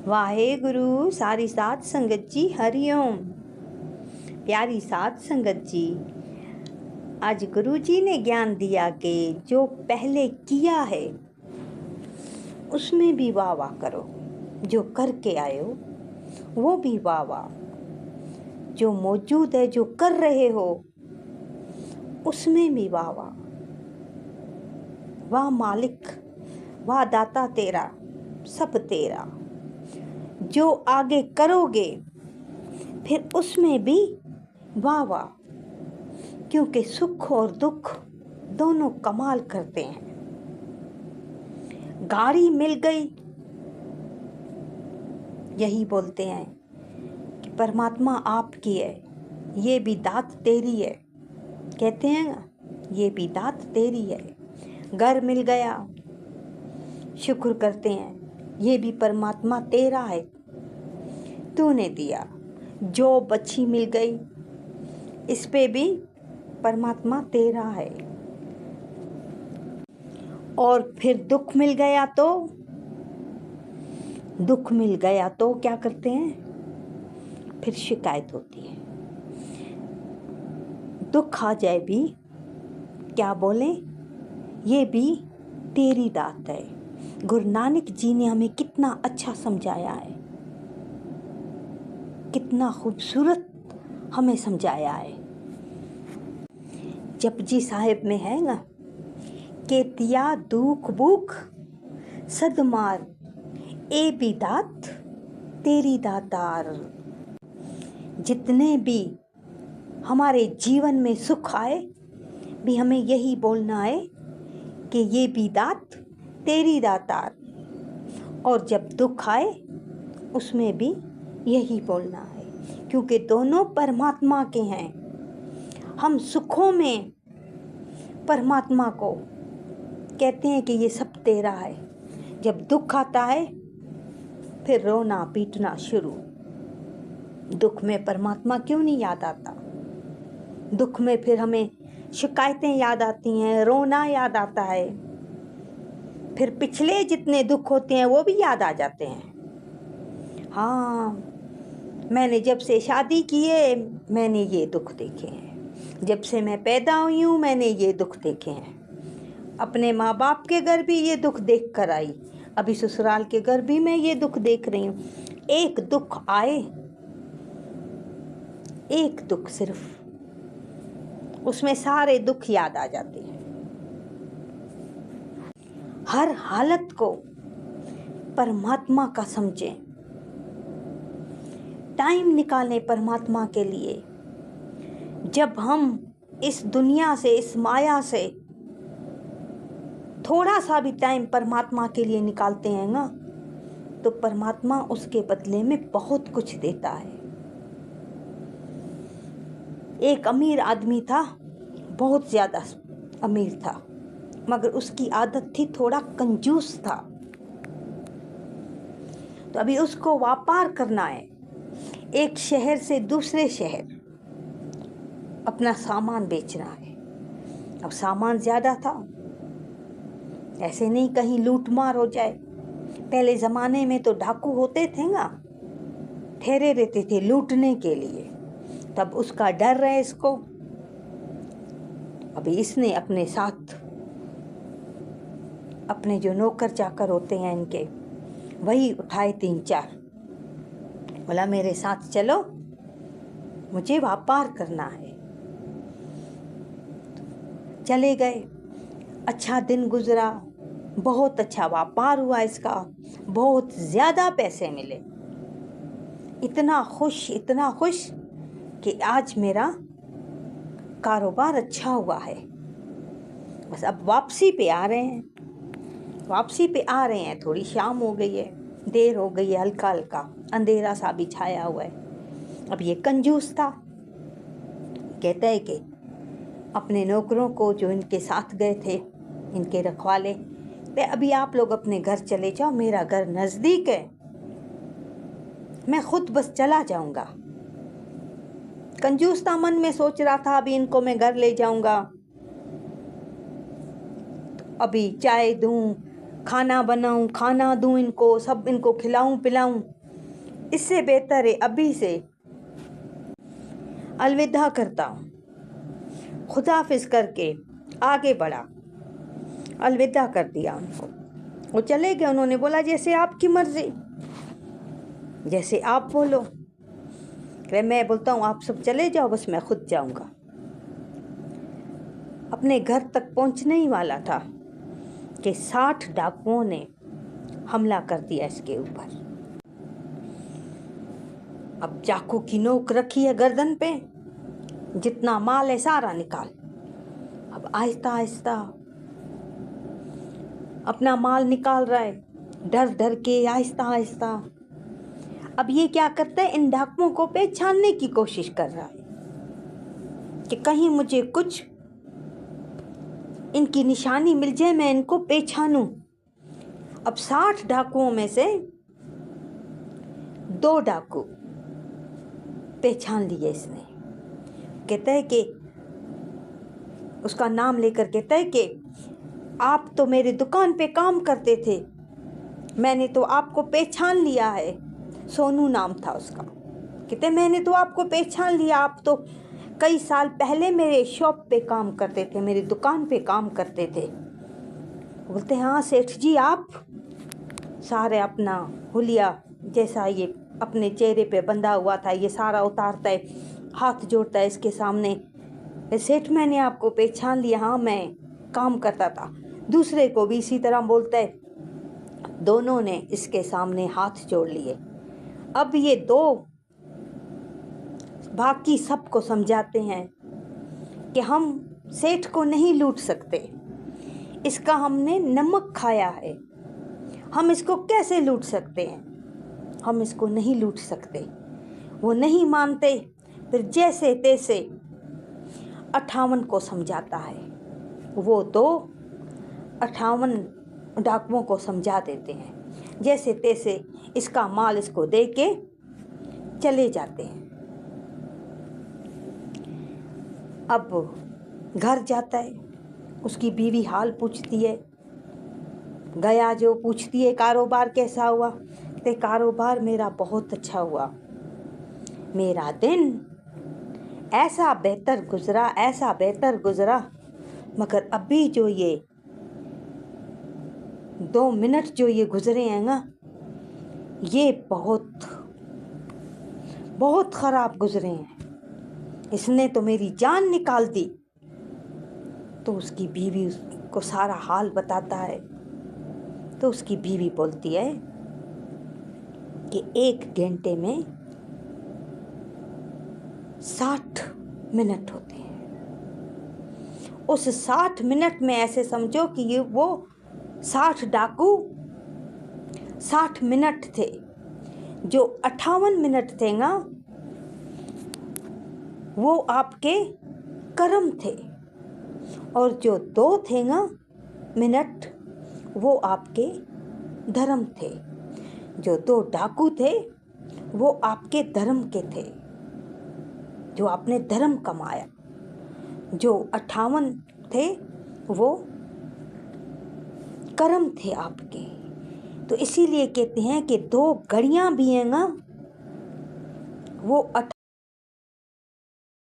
वाहेगुरु सारी साध संगत जी हरिओम। प्यारी साध संगत जी, आज गुरु जी ने ज्ञान दिया कि जो पहले किया है उसमें भी वाह वाह करो, जो करके आए हो वो भी वाह वाह, जो मौजूद है जो कर रहे हो उसमें भी वाह वाह। वाह मालिक, वाह दाता तेरा, सब तेरा। जो आगे करोगे फिर उसमें भी वाह वाह, क्योंकि सुख और दुख दोनों कमाल करते हैं। गाड़ी मिल गई, यही बोलते हैं कि परमात्मा आपकी है, ये भी दात तेरी है। कहते हैं ना, ये भी दात तेरी है। घर मिल गया, शुक्र करते हैं, ये भी परमात्मा तेरा है, तूने दिया। जॉब अच्छी मिल गई, इस पे भी परमात्मा तेरा है। और फिर दुख मिल गया तो क्या करते हैं, फिर शिकायत होती है। दुख आ जाए भी क्या बोले, ये भी तेरी दात है। गुरु नानक जी ने हमें कितना अच्छा समझाया है, कितना खूबसूरत हमें समझाया है। जपजी साहिब में है ना, के तिया दुख बुख सदमार, ए भी दात तेरी दातार। जितने भी हमारे जीवन में सुख आए भी हमें यही बोलना है कि ये भी दात तेरी दातार, और जब दुख आए उसमें भी यही बोलना है, क्योंकि दोनों परमात्मा के हैं। हम सुखों में परमात्मा को कहते हैं कि ये सब तेरा है, जब दुख आता है फिर रोना पीटना शुरू। दुख में परमात्मा क्यों नहीं याद आता? दुख में फिर हमें शिकायतें याद आती हैं, रोना याद आता है, फिर पिछले जितने दुख होते हैं वो भी याद आ जाते हैं। हाँ, मैंने जब से शादी की है मैंने ये दुख देखे हैं, जब से मैं पैदा हुई हूँ मैंने ये दुख देखे हैं। अपने माँ बाप के घर भी ये दुख देख कर आई, अभी ससुराल के घर भी मैं ये दुख देख रही हूँ। एक दुख आए, एक दुख सिर्फ, उसमें सारे दुख याद आ जाते हैं। हर हालत को परमात्मा का समझें, टाइम निकालें परमात्मा के लिए। जब हम इस दुनिया से, इस माया से थोड़ा सा भी टाइम परमात्मा के लिए निकालते हैं ना, तो परमात्मा उसके बदले में बहुत कुछ देता है। एक अमीर आदमी था, बहुत ज़्यादा अमीर था, मगर उसकी आदत थी थोड़ा कंजूस था। तो अभी उसको व्यापार करना है, एक शहर से दूसरे शहर अपना सामान बेचना है। अब सामान ज़्यादा था, ऐसे नहीं कहीं लूट मार हो जाए। पहले ज़माने में तो डाकू होते थे ना, ठहरे रहते थे लूटने के लिए, तब उसका डर है इसको। अभी इसने अपने साथ अपने जो नौकर चाकर होते हैं इनके, वही उठाए 3-4, बोला मेरे साथ चलो, मुझे व्यापार करना है। चले गए, अच्छा दिन गुजरा, बहुत अच्छा व्यापार हुआ इसका, बहुत ज़्यादा पैसे मिले। इतना खुश कि आज मेरा कारोबार अच्छा हुआ है। बस अब वापसी पे आ रहे हैं, थोड़ी शाम हो गई है, देर हो गई है, हल्का हल्का अंधेरा सा भी छाया हुआ है। अब ये कंजूस था, कहता है कि अपने नौकरों को जो इनके साथ गए थे, इनके रखवाले, तो अभी आप लोग अपने घर चले जाओ, मेरा घर नज़दीक है, मैं खुद बस चला जाऊंगा। कंजूस था, मन में सोच रहा था अभी इनको मैं घर ले जाऊंगा, अभी चाय दूं, खाना बनाऊं, खाना दूं इनको, सब इनको खिलाऊं पिलाऊं। इससे बेहतर है अभी से अलविदा करता हूँ। खुदाफिज करके आगे बढ़ा, अलविदा कर दिया उनको। वो चले गए। उन्होंने बोला जैसे आपकी मर्जी, जैसे आप बोलो। मैं बोलता हूँ आप सब चले जाओ, बस मैं खुद जाऊंगा। अपने घर तक पहुंचने ही वाला था कि 60 डाकुओं ने हमला कर दिया इसके ऊपर। अब चाकू की नोक रखी है गर्दन पे, जितना माल है सारा निकाल। अब आहिस्ता आहिस्ता अपना माल निकाल रहा है, डर डर के, आहिस्ता आहिस्ता। अब ये क्या करता है, इन डाकुओं को पहचानने की कोशिश कर रहा है कि कहीं मुझे कुछ इनकी निशानी मिल जाए, मैं इनको पहचानूं। अब 60 डाकुओं में से 2 डाकू पहचान लिए इसने। कहता है कि उसका नाम लेकर कहता है कि आप तो मेरी दुकान पे काम करते थे, मैंने तो आपको पहचान लिया है। सोनू नाम था उसका। कहते मैंने तो आपको पहचान लिया, आप तो कई साल पहले मेरे शॉप पे काम करते थे, मेरी दुकान पे काम करते थे। बोलते हाँ सेठ जी आप। सारे अपना हुलिया जैसा ये अपने चेहरे पे बंधा हुआ था ये सारा उतारता है, हाथ जोड़ता है इसके सामने। सेठ मैंने आपको पहचान लिया, हाँ मैं काम करता था। दूसरे को भी इसी तरह बोलता है। दोनों ने इसके सामने हाथ जोड़ लिए। अब ये 2 बाकी सबको समझाते हैं कि हम सेठ को नहीं लूट सकते, इसका हमने नमक खाया है, हम इसको कैसे लूट सकते हैं, हम इसको नहीं लूट सकते। वो नहीं मानते। फिर जैसे तैसे 58 को समझाता है। वो 2 58 डाकुओं को समझा देते हैं। जैसे तैसे इसका माल इसको दे के चले जाते हैं। अब घर जाता है, उसकी बीवी हाल पूछती है। गया जो पूछती है कारोबार कैसा हुआ। ते कारोबार मेरा बहुत अच्छा हुआ, मेरा दिन ऐसा बेहतर गुजरा, ऐसा बेहतर गुजरा, मगर अभी जो ये 2 मिनट जो ये गुजरे हैं ना, ये बहुत बहुत खराब गुजरे हैं। इसने तो मेरी जान निकाल दी। तो उसकी बीवी उसको सारा हाल बताता है। तो उसकी बीवी बोलती है कि 1 घंटे में 60 मिनट होते हैं। उस 60 मिनट में ऐसे समझो कि ये वो 60 डाकू 60 मिनट थे। जो 58 मिनट थे ना, वो आपके कर्म थे, और जो 2 थे ना मिनट, वो आपके धर्म थे। जो 2 डाकू थे वो आपके धर्म के थे, जो आपने धर्म कमाया। जो 58 थे वो कर्म थे आपके। तो इसीलिए कहते हैं कि 2 घड़ियां भी हैं ना, वो